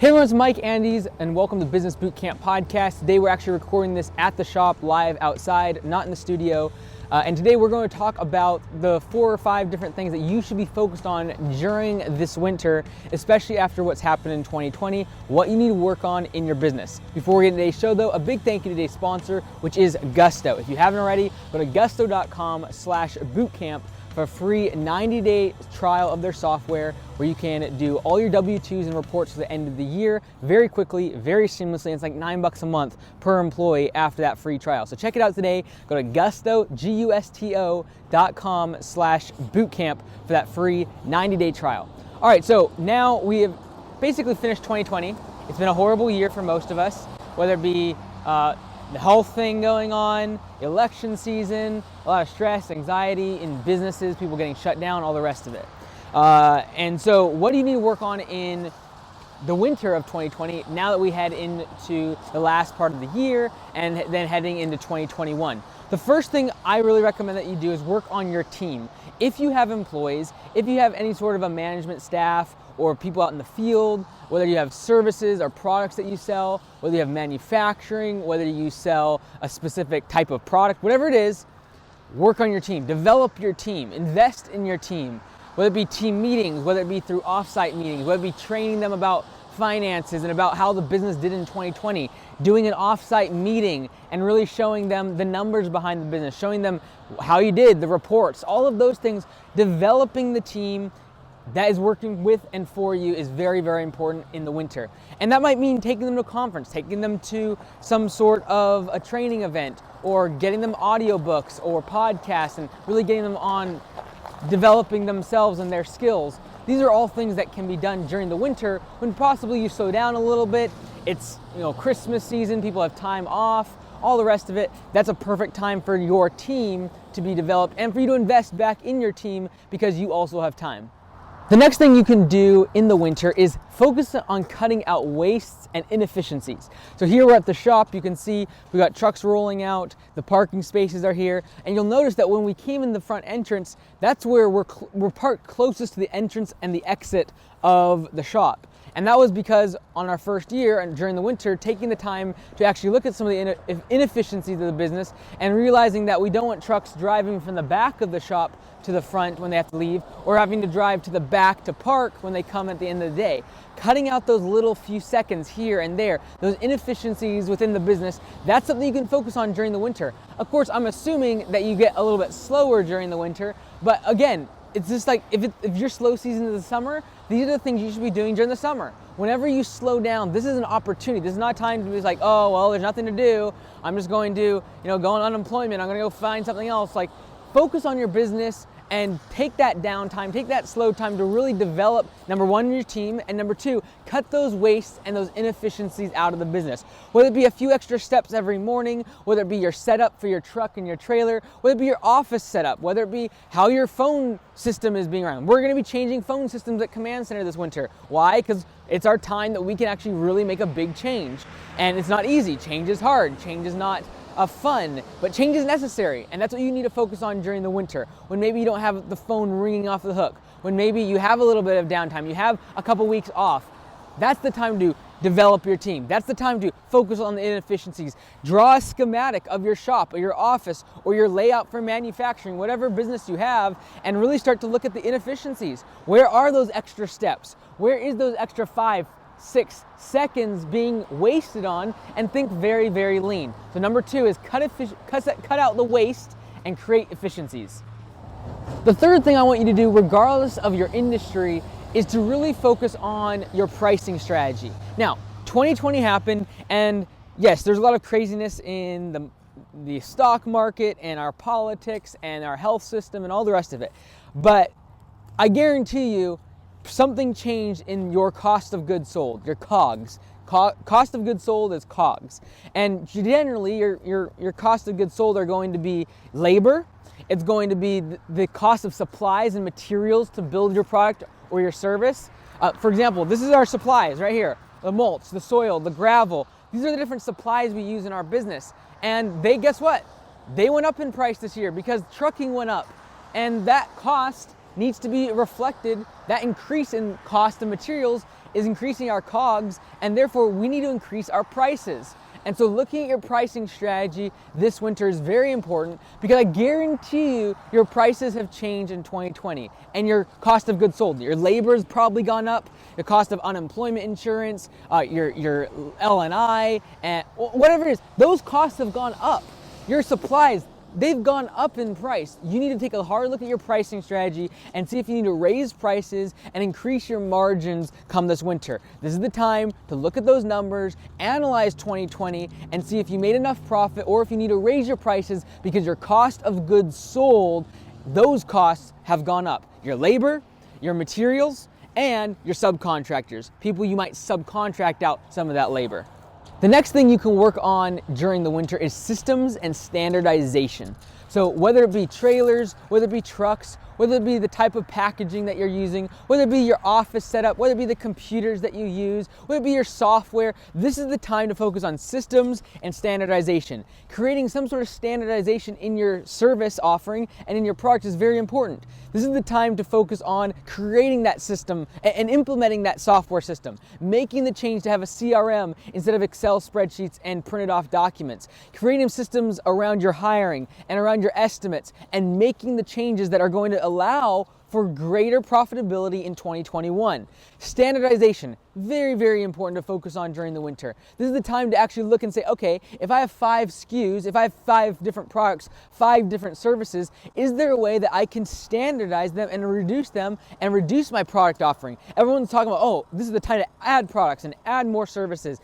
Hey everyone, it's Mike Andes and welcome to Business Bootcamp Podcast. Today we're actually recording this at the shop live outside, not in the studio. And today we're going to talk about the 4 or 5 different things that you should be focused on during this winter, especially after what's happened in 2020, what you need to work on in your business. Before we get into today's show though, a big thank you to today's sponsor, which is Gusto. If you haven't already, go to gusto.com/bootcamp for a free 90-day trial of their software where you can do all your W-2s and reports for the end of the year very quickly, very seamlessly. It's like $9 a month per employee after that free trial. So check it out today. Go to gusto.com/bootcamp for that free 90-day trial. All right, so now we have basically finished 2020. It's been a horrible year for most of us, whether it be the health thing going on, election season, a lot of stress, anxiety in businesses, people getting shut down, all the rest of it. And so what do you need to work on in the winter of 2020 now that we head into the last part of the year and then heading into 2021? The first thing I really recommend that you do is work on your team. If you have employees, if you have any sort of a management staff or people out in the field, whether you have services or products that you sell, whether you have manufacturing, whether you sell a specific type of product, whatever it is, work on your team, develop your team, invest in your team, whether it be team meetings, whether it be through offsite meetings, whether it be training them about finances and about how the business did in 2020, doing an offsite meeting and really showing them the numbers behind the business, showing them how you did, the reports, all of those things. Developing the team that is working with and for you is very, very important in the winter. And that might mean taking them to a conference, taking them to some sort of a training event, or getting them audiobooks or podcasts and really getting them on developing themselves and their skills. These are all things that can be done during the winter when possibly you slow down a little bit. It's, Christmas season, people have time off, all the rest of it. That's a perfect time for your team to be developed and for you to invest back in your team because you also have time. The next thing you can do in the winter is focus on cutting out wastes and inefficiencies. So here we're at the shop. You can see we got trucks rolling out, the parking spaces are here, and you'll notice that when we came in the front entrance, that's where we're parked closest to the entrance and the exit of the shop. And that was because on our first year and during the winter, taking the time to actually look at some of the inefficiencies of the business and realizing that we don't want trucks driving from the back of the shop to the front when they have to leave, or having to drive to the back to park when they come at the end of the day. Cutting out those little few seconds here and there, those inefficiencies within the business, that's something you can focus on during the winter. Of course, I'm assuming that you get a little bit slower during the winter, but again, it's just like if your slow season is the summer, these are the things you should be doing during the summer. Whenever you slow down, this is an opportunity. This is not time to be like, oh, well, there's nothing to do. I'm just going to, go on unemployment. I'm going to go find something else. Like, focus on your business and take that downtime, take that slow time to really develop, number one, your team, and number two, cut those wastes and those inefficiencies out of the business. Whether it be a few extra steps every morning, whether it be your setup for your truck and your trailer, whether it be your office setup, whether it be how your phone system is being run. We're going to be changing phone systems at Command Center this winter. Why? Because it's our time that we can actually really make a big change. And it's not easy. Change is hard. Change is not fun, but change is necessary, and that's what you need to focus on during the winter, when maybe you don't have the phone ringing off the hook, when maybe you have a little bit of downtime, you have a couple weeks off. That's the time to develop your team. That's the time to focus on the inefficiencies. Draw a schematic of your shop or your office or your layout for manufacturing, whatever business you have, and really start to look at the inefficiencies. Where are those extra steps? Where is those extra 5-6 seconds being wasted on, and think very, very lean. So number 2 is cut out the waste and create efficiencies. The third thing I want you to do, regardless of your industry, is to really focus on your pricing strategy. Now, 2020 happened, and yes, there's a lot of craziness in the stock market and our politics and our health system and all the rest of it. But I guarantee you, something changed in your cost of goods sold, your COGS. Cost of goods sold is COGS. And generally, your cost of goods sold are going to be labor. It's going to be the cost of supplies and materials to build your product or your service. For example, this is our supplies right here. The mulch, the soil, the gravel. These are the different supplies we use in our business. And guess what? They went up in price this year because trucking went up. And that cost needs to be reflected, that increase in cost of materials is increasing our COGS, and therefore we need to increase our prices. And so looking at your pricing strategy this winter is very important, because I guarantee you your prices have changed in 2020, and your cost of goods sold. Your labor has probably gone up, your cost of unemployment insurance, your L&I, and whatever it is, those costs have gone up. Your supplies, they've gone up in price. You need to take a hard look at your pricing strategy and see if you need to raise prices and increase your margins come this winter. This is the time to look at those numbers, analyze 2020, and see if you made enough profit or if you need to raise your prices because your cost of goods sold, those costs have gone up. Your labor, your materials, and your subcontractors, people you might subcontract out some of that labor. The next thing you can work on during the winter is systems and standardization. So whether it be trailers, whether it be trucks, whether it be the type of packaging that you're using, whether it be your office setup, whether it be the computers that you use, whether it be your software, this is the time to focus on systems and standardization. Creating some sort of standardization in your service offering and in your product is very important. This is the time to focus on creating that system and implementing that software system, making the change to have a CRM instead of Excel spreadsheets and printed off documents, creating systems around your hiring and around your estimates, and making the changes that are going to allow for greater profitability in 2021. Standardization, very, very important to focus on during the winter. This is the time to actually look and say, okay, if I have 5 SKUs, if I have 5 different products, 5 different services, is there a way that I can standardize them and reduce my product offering? Everyone's talking about, oh, this is the time to add products and add more services.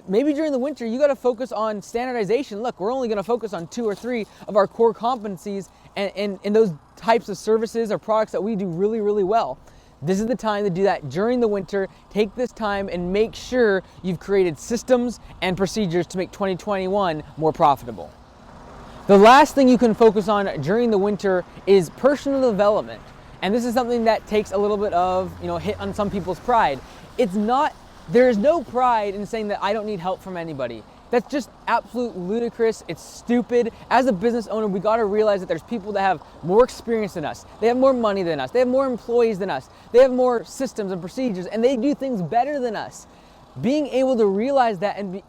Maybe during the winter, you got to focus on standardization. Look, we're only going to focus on 2 or 3 of our core competencies and those types of services or products that we do really, really well. This is the time to do that during the winter. Take this time and make sure you've created systems and procedures to make 2021 more profitable. The last thing you can focus on during the winter is personal development. And this is something that takes a little bit of, hit on some people's pride. There is no pride in saying that I don't need help from anybody. That's just absolute ludicrous. It's stupid. As a business owner, we got to realize that there's people that have more experience than us. They have more money than us. They have more employees than us. They have more systems and procedures, and they do things better than us. Being able to realize that and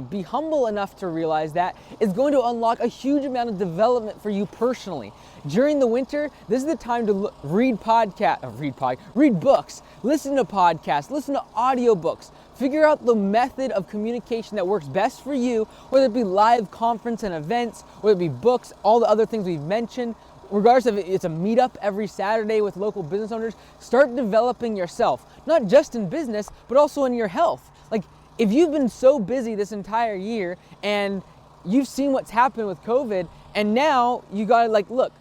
be humble enough to realize that is going to unlock a huge amount of development for you personally. During the winter, this is the time to read books, listen to podcasts, listen to audiobooks. Figure out the method of communication that works best for you, whether it be live conference and events, whether it be books, all the other things we've mentioned. Regardless of it's a meetup every Saturday with local business owners, start developing yourself, not just in business, but also in your health. Like, if you've been so busy this entire year and you've seen what's happened with COVID, and now you gotta look,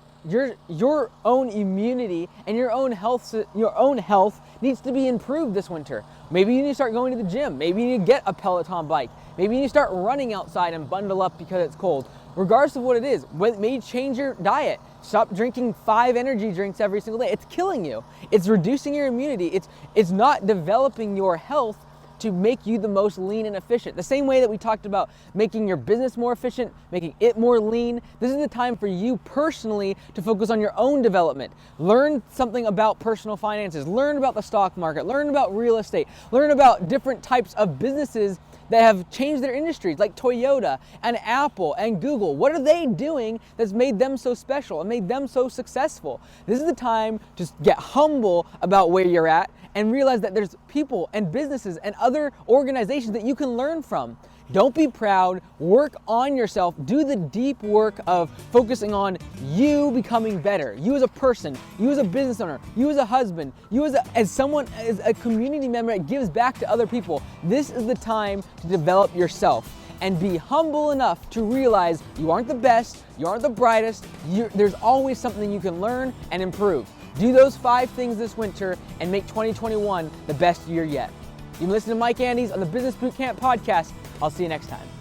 your own immunity and your own health needs to be improved this winter. Maybe you need to start going to the gym. Maybe you need to get a Peloton bike. Maybe you need to start running outside and bundle up because it's cold. Regardless of what it is, maybe change your diet. Stop drinking 5 energy drinks every single day. It's killing you. It's reducing your immunity. It's not developing your health to make you the most lean and efficient. The same way that we talked about making your business more efficient, making it more lean, this is the time for you personally to focus on your own development. Learn something about personal finances, learn about the stock market, learn about real estate, learn about different types of businesses that have changed their industries, like Toyota and Apple and Google. What are they doing that's made them so special and made them so successful? This is the time to get humble about where you're at and realize that there's people and businesses and other organizations that you can learn from. Don't be proud, work on yourself, do the deep work of focusing on you becoming better, you as a person, you as a business owner, you as a husband, you as a community member that gives back to other people. This is the time to develop yourself and be humble enough to realize you aren't the best, you aren't the brightest, there's always something you can learn and improve. Do those 5 things this winter and make 2021 the best year yet. You've been listening to Mike Andes on the Business Bootcamp podcast. I'll see you next time.